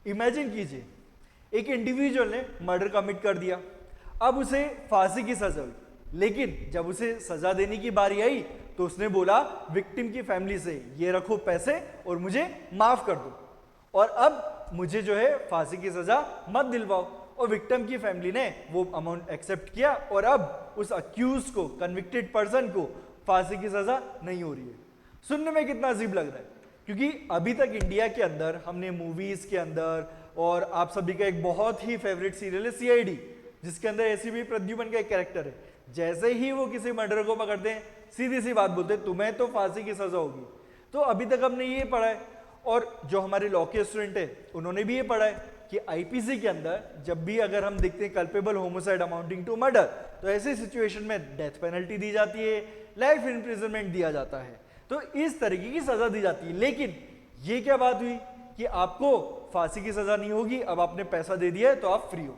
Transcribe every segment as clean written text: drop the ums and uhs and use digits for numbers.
Imagine कीजिए एक individual ने मर्डर कमिट कर दिया, अब उसे फांसी की सजा हुई, लेकिन जब उसे सजा देने की बारी आई तो उसने बोला विक्टिम की फैमिली से ये रखो पैसे और मुझे माफ कर दो, और अब मुझे जो है फांसी की सजा मत दिलवाओ। और विक्टिम की फैमिली ने वो अमाउंट एक्सेप्ट किया और अब उस अक्यूज को, कन्विक्टेड पर्सन को फांसी की सजा नहीं हो रही है। सुनने में कितना अजीब लग रहा है, क्योंकि अभी तक इंडिया के अंदर हमने मूवीज के अंदर, और आप सभी का एक बहुत ही फेवरेट सीरियल है सीआईडी, जिसके अंदर एसीपी प्रद्युमन का एक कैरेक्टर है, जैसे ही वो किसी मर्डर को पकड़ते हैं सीधी सी बात बोलते हैं तुम्हें तो फांसी की सजा होगी। तो अभी तक हमने ये पढ़ा है, और जो हमारे लॉ के स्टूडेंट है उन्होंने भी ये पढ़ा है कि आईपीसी के अंदर जब भी अगर हम देखते हैं culpable homicide amounting to murder, तो ऐसी सिचुएशन में डेथ पेनल्टी दी जाती है, लाइफ इम्प्रिजनमेंट दिया जाता है, तो इस तरीके की सजा दी जाती है। लेकिन ये क्या बात हुई कि आपको फांसी की सजा नहीं होगी, अब आपने पैसा दे दिया है तो आप फ्री हो।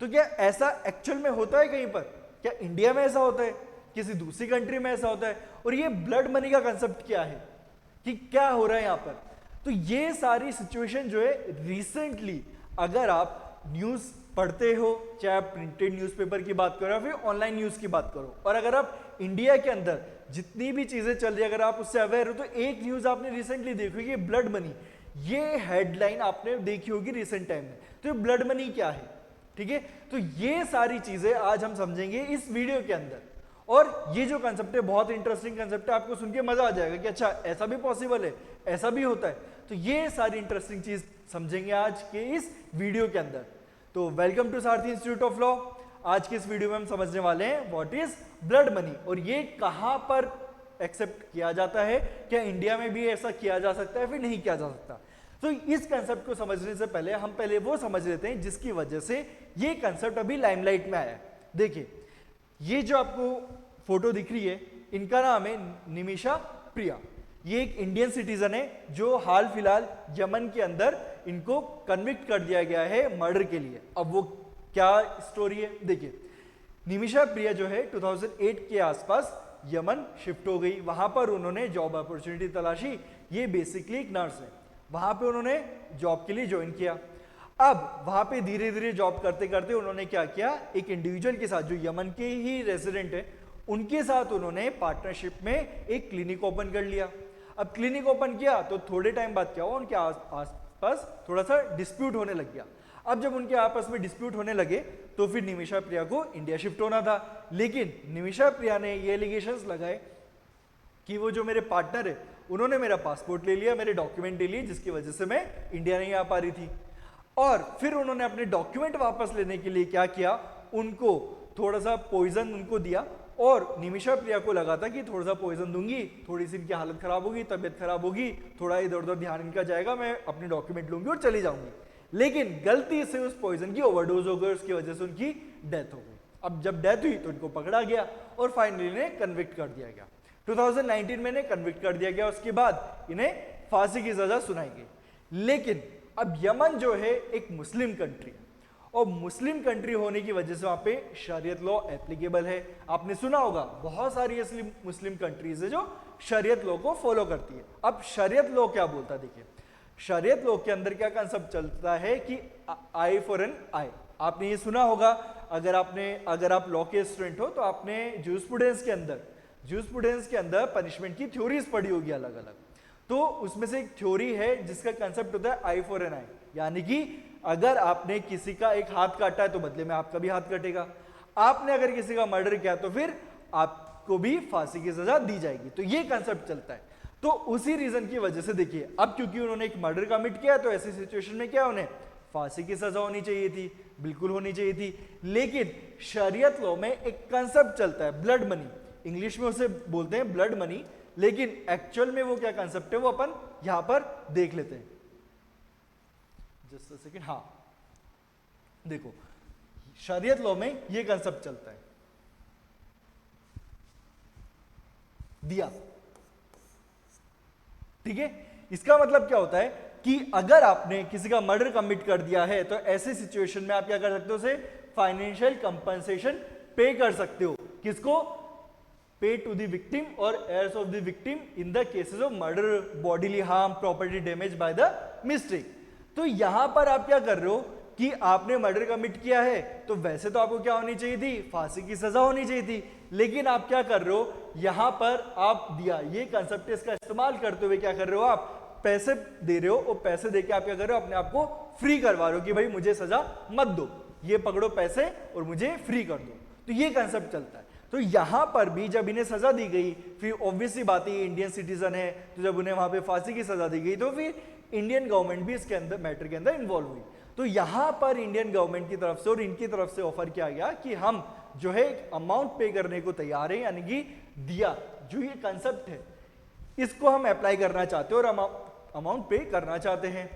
तो क्या ऐसा एक्चुअल में होता है कहीं पर? क्या इंडिया में ऐसा होता है? किसी दूसरी कंट्री में ऐसा होता है? और ये ब्लड मनी का कंसेप्ट क्या है कि क्या हो रहा है यहां पर? तो ये सारी सिचुएशन जो है रिसेंटली, अगर आप न्यूज पढ़ते हो, चाहे आप प्रिंटेड न्यूज़पेपर की बात करो या फिर ऑनलाइन न्यूज की बात करो, और अगर आप इंडिया के अंदर जितनी भी चीजें चल रही है अगर आप उससे अवेयर हो, तो एक न्यूज आपने रिसेंटली देखी होगी ब्लड मनी, ये हेडलाइन आपने देखी होगी रिसेंट टाइम में। तो ये ब्लड मनी क्या है, ठीक है? तो ये सारी चीजें आज हम समझेंगे इस वीडियो के अंदर, और ये जो कंसेप्ट है बहुत इंटरेस्टिंग कंसेप्ट है, आपको सुन के मजा आ जाएगा कि अच्छा ऐसा भी पॉसिबल है, ऐसा भी होता है। तो ये सारी इंटरेस्टिंग चीज समझेंगे आज के इस वीडियो के अंदर। तो welcome to Sarathi institute of law. आज के इस वीडियो में हम समझने वाले हैं व्हाट इज ब्लड मनी, और ये कहां पर एक्सेप्ट किया जाता है, क्या इंडिया में भी ऐसा किया जा सकता है फिर नहीं किया जा सकता। तो इस कंसेप्ट को समझने से पहले हम पहले वो समझ लेते हैं जिसकी वजह से ये कंसेप्ट अभी लाइमलाइट में आया है। देखिए ये जो आपको फोटो दिख रही है, इनका नाम है निमिषा प्रिया। ये एक इंडियन सिटीजन है जो हाल फिलहाल यमन के अंदर इनको कन्विक्ट कर दिया गया है मर्डर के लिए। अब वो क्या स्टोरी है देखिए, निमिषा प्रिया जो है 2008 के आसपास यमन शिफ्ट हो गई, वहां पर उन्होंने जॉब अपॉर्चुनिटी तलाशी। ये बेसिकली एक नर्स है, वहां पे उन्होंने जॉब के लिए ज्वाइन किया। अब वहां पे धीरे धीरे जॉब करते करते उन्होंने क्या किया, एक इंडिविजुअल के साथ जो यमन के ही रेजिडेंट है उनके साथ उन्होंने पार्टनरशिप में एक क्लिनिक ओपन कर लिया। अब क्लिनिक ओपन किया तो थोड़े टाइम बाद क्या हुआ, उनके आसपास थोड़ा सा डिस्प्यूट होने लग गया। अब जब उनके आपस में डिस्प्यूट होने लगे तो फिर निमिषा प्रिया को इंडिया शिफ्ट होना था, लेकिन निमिषा प्रिया ने ये एलिगेशंस लगाए कि वो जो मेरे पार्टनर है उन्होंने मेरा पासपोर्ट ले लिया, मेरे डॉक्यूमेंट ले लिए, जिसकी वजह से मैं इंडिया नहीं आ पा रही थी। और फिर उन्होंने अपने डॉक्यूमेंट वापस लेने के लिए क्या किया, उनको थोड़ा सा पॉइजन उनको दिया, और निमिषा प्रिया को लगा था कि थोड़ा सा पॉइजन दूंगी, थोड़ी सी इनकी हालत खराब होगी, तबीयत खराब होगी, थोड़ा इधर उधर ध्यान इनका जाएगा, मैं अपने डॉक्यूमेंट लूंगी और चली जाऊंगी। लेकिन गलती से उस पॉइजन की ओवरडोज हो गई, उसकी वजह से उनकी डेथ हो गई। अब जब डेथ हुई तो इनको पकड़ा गया और फाइनली इन्हें कन्विक्ट कर दिया गया। 2019 में इन्हें कन्विक्ट कर दिया गया, उसके बाद इन्हें फांसी की सजा सुनाई गई। लेकिन अब यमन जो है एक मुस्लिम कंट्री है, और मुस्लिम कंट्री होने की वजह से वहां पे शरीयत लॉ एप्लीकेबल है। आपने सुना होगा बहुत सारी ऐसी मुस्लिम कंट्रीज है जो शरीयत लॉ को फॉलो करती है। अब शरीयत लॉ क्या बोलता है, देखिए शरीयत लॉ के अंदर क्या कंसेप्ट चलता है कि आई फॉर एन आई। आपने ये सुना होगा, अगर आप लॉ के स्टूडेंट हो तो आपने जूरिस्प्रूडेंस के अंदर पनिशमेंट की थ्योरीज पढ़ी होगी अलग अलग। तो उसमें से एक थ्योरी है जिसका कंसेप्ट होता है आई फॉर एन आई, यानी कि अगर आपने किसी का एक हाथ काटा है तो बदले में आपका भी हाथ कटेगा। आपने अगर किसी का मर्डर किया तो फिर आपको भी फांसी की सजा दी जाएगी। तो ये कंसेप्ट चलता है। तो उसी रीजन की वजह से देखिए, अब क्योंकि उन्होंने एक मर्डर कमिट किया तो ऐसी सिचुएशन में क्या उन्हें फांसी की सजा होनी चाहिए थी, बिल्कुल होनी चाहिए थी। लेकिन शरीयत लॉ में एक कंसेप्ट चलता है ब्लड मनी, इंग्लिश में उसे बोलते हैं ब्लड मनी, लेकिन एक्चुअल में वो क्या कंसेप्ट है वो अपन यहां पर देख लेते हैं। जस्ट अ सेकंड, हाँ देखो शरीयत लॉ में ये कंसेप्ट चलता है, दिया, ठीक है। इसका मतलब क्या होता है कि अगर आपने किसी का मर्डर कमिट कर दिया है तो ऐसे सिचुएशन में आप क्या कर सकते हो, उसे फाइनेंशियल कंपनसेशन पे कर सकते हो। किसको? पे टू द विक्टिम और heirs of the victim in the cases of murder, bodily harm, property damage by the mistake. तो यहां पर आप क्या कर रहे हो कि आपने मर्डर कमिट किया है, तो वैसे तो आपको क्या होनी चाहिए थी, फांसी की सजा होनी चाहिए थी, लेकिन आप क्या कर रहे हो, यहां पर आप दिया, ये कंसेप्ट इसका इस्तेमाल करते हुए क्या कर रहे हो, आप पैसे दे रहे हो, और पैसे देके आप क्या कर रहे हो, अपने आप को फ्री करवा रहे हो कि भाई मुझे सजा मत दो, ये पकड़ो पैसे और मुझे फ्री कर दो। तो ये कंसेप्ट चलता है। तो यहां पर भी जब इन्हें सजा दी गई, फिर ऑब्वियसली बात है इंडियन सिटीजन है, तो जब उन्हें वहां पे फांसी की सजा दी गई तो फिर इंडियन गवर्नमेंट भी इसके अंदर मैटर के अंदर इन्वॉल्व हुई। तो यहां पर इंडियन गवर्नमेंट की तरफ से और इनकी तरफ से ऑफर किया गया कि हम जो है एक अमाउंट पे करने को तैयार है, यानी कि दिया जो ये कंसेप्ट है इसको हम अप्लाई करना चाहते हैं और अमाउंट पे करना चाहते हैं।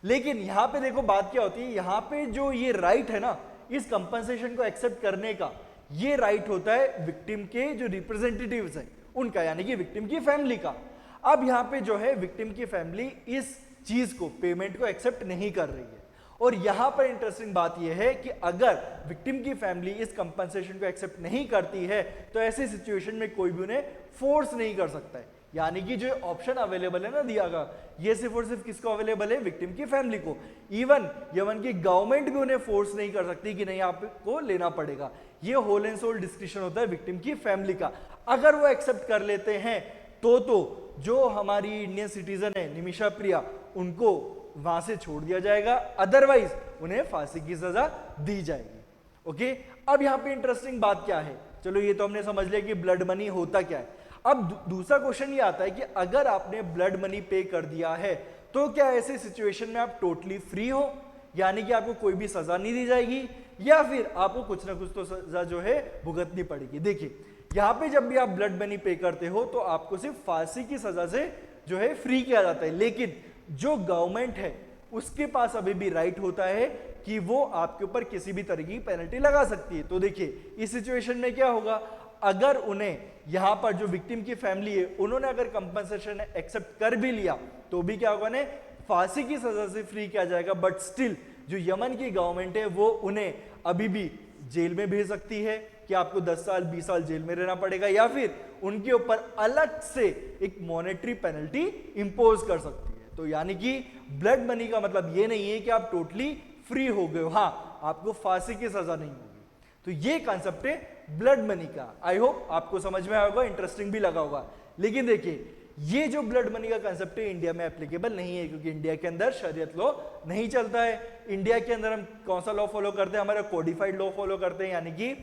लेकिन यहां पे देखो बात क्या होती है, यहां पे जो ये राइट है ना, इस कंपनसेशन को एक्सेप्ट करने का, ये राइट होता है विक्टिम के जो रिप्रेजेंटेटिव्स हैं उनका, यानी कि विक्टिम की फैमिली का। अब यहां पे जो है विक्टिम की फैमिली इस चीज को, पेमेंट को एक्सेप्ट नहीं कर रही है। और यहां पर इंटरेस्टिंग बात यह है कि अगर विक्टिम की फैमिली इस कंपनसेशन को एक्सेप्ट नहीं करती है तो ऐसी सिचुएशन में कोई भी उन्हें फोर्स नहीं कर सकता है। यानी कि जो ऑप्शन अवेलेबल है ना दिया गया, ये सिर्फ और सिर्फ किसको अवेलेबल है, विक्टिम की फैमिली को। इवन यमन की गवर्नमेंट भी उन्हें फोर्स नहीं कर सकती कि नहीं आपको लेना पड़ेगा। ये होल एंड सोल डिस्क्रिप्शन होता है विक्टिम की फैमिली का। अगर वो एक्सेप्ट कर लेते हैं तो जो हमारी इंडियन सिटीजन है निमिषा प्रिया, उनको वहां से छोड़ दिया जाएगा, अदरवाइज उन्हें फांसी की सजा दी जाएगी। ओके, अब यहां पे इंटरेस्टिंग बात क्या है, चलो ये तो हमने समझ लिया कि ब्लड मनी होता क्या है। अब दूसरा क्वेश्चन ये आता है कि अगर आपने ब्लड मनी पे कर दिया है तो क्या ऐसे सिचुएशन में आप टोटली फ्री हो, यानी कि आपको कोई भी सजा नहीं दी जाएगी, या फिर आपको कुछ ना कुछ तो सजा जो है भुगतनी पड़ेगी। देखिए यहां पे जब भी आप ब्लड मनी पे करते हो तो आपको सिर्फ फांसी की सजा से जो है फ्री किया जाता है, लेकिन जो गवर्नमेंट है उसके पास अभी भी राइट होता है कि वो आपके ऊपर किसी भी तरह की पेनल्टी लगा सकती है। तो देखिए इस सिचुएशन में क्या होगा, अगर उन्हें यहां पर जो विक्टिम की फैमिली है उन्होंने अगर कंपनसेशन एक्सेप्ट कर भी लिया तो भी क्या होगा, उन्हें फांसी की सजा से फ्री किया जाएगा, बट स्टिल जो यमन की गवर्नमेंट है वो उन्हें अभी भी जेल में भेज सकती है कि आपको 10 साल 20 साल जेल में रहना पड़ेगा, या फिर उनके ऊपर अलग से एक मॉनेटरी पेनल्टी इंपोज कर सकती है। तो यानी कि ब्लड मनी का मतलब ये नहीं है कि आप टोटली फ्री हो गए हो, हाँ आपको फांसी की सजा नहीं होगी। तो ये कॉन्सेप्ट है ब्लड मनी का। आई होप आपको समझ में आया होगा, इंटरेस्टिंग भी लगा होगा। लेकिन देखिए ये जो ब्लड मनी का कंसेप्ट है इंडिया में एप्लीकेबल नहीं है, क्योंकि इंडिया के अंदर शरीयत लॉ नहीं चलता है। इंडिया के अंदर हम कौन सा लॉ फॉलो करते हैं, हमारा कोडिफाइड लॉ फॉलो करते हैं, यानी कि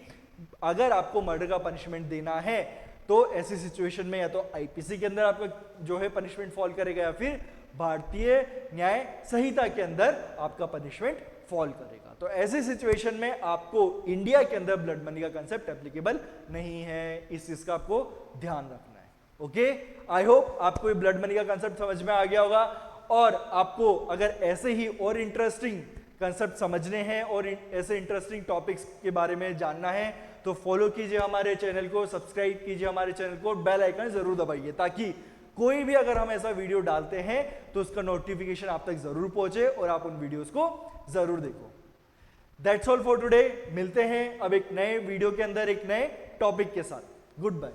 अगर आपको मर्डर का पनिशमेंट देना है तो ऐसी सिचुएशन में या तो आईपीसी के अंदर आपका जो है पनिशमेंट फॉल करेगा, या फिर भारतीय न्याय संहिता के अंदर आपका पनिशमेंट फॉल करेगा। तो ऐसी सिचुएशन में आपको इंडिया के अंदर ब्लड मनी का कंसेप्ट एप्लीकेबल नहीं है, इस चीज का आपको ध्यान रखना है। ओके, आई होप आपको ये ब्लड मनी का कंसेप्ट समझ में आ गया होगा। और आपको अगर ऐसे ही और इंटरेस्टिंग कंसेप्ट समझने हैं और ऐसे इंटरेस्टिंग टॉपिक्स के बारे में जानना है तो फॉलो कीजिए हमारे चैनल को, सब्सक्राइब कीजिए हमारे चैनल को, बेल आइकन जरूर दबाइए ताकि कोई भी अगर हम ऐसा वीडियो डालते हैं तो उसका नोटिफिकेशन आप तक जरूर पहुंचे और आप उन वीडियोस को जरूर देखो। That's all for today. मिलते हैं अब एक नए वीडियो के अंदर एक नए टॉपिक के साथ। Good bye.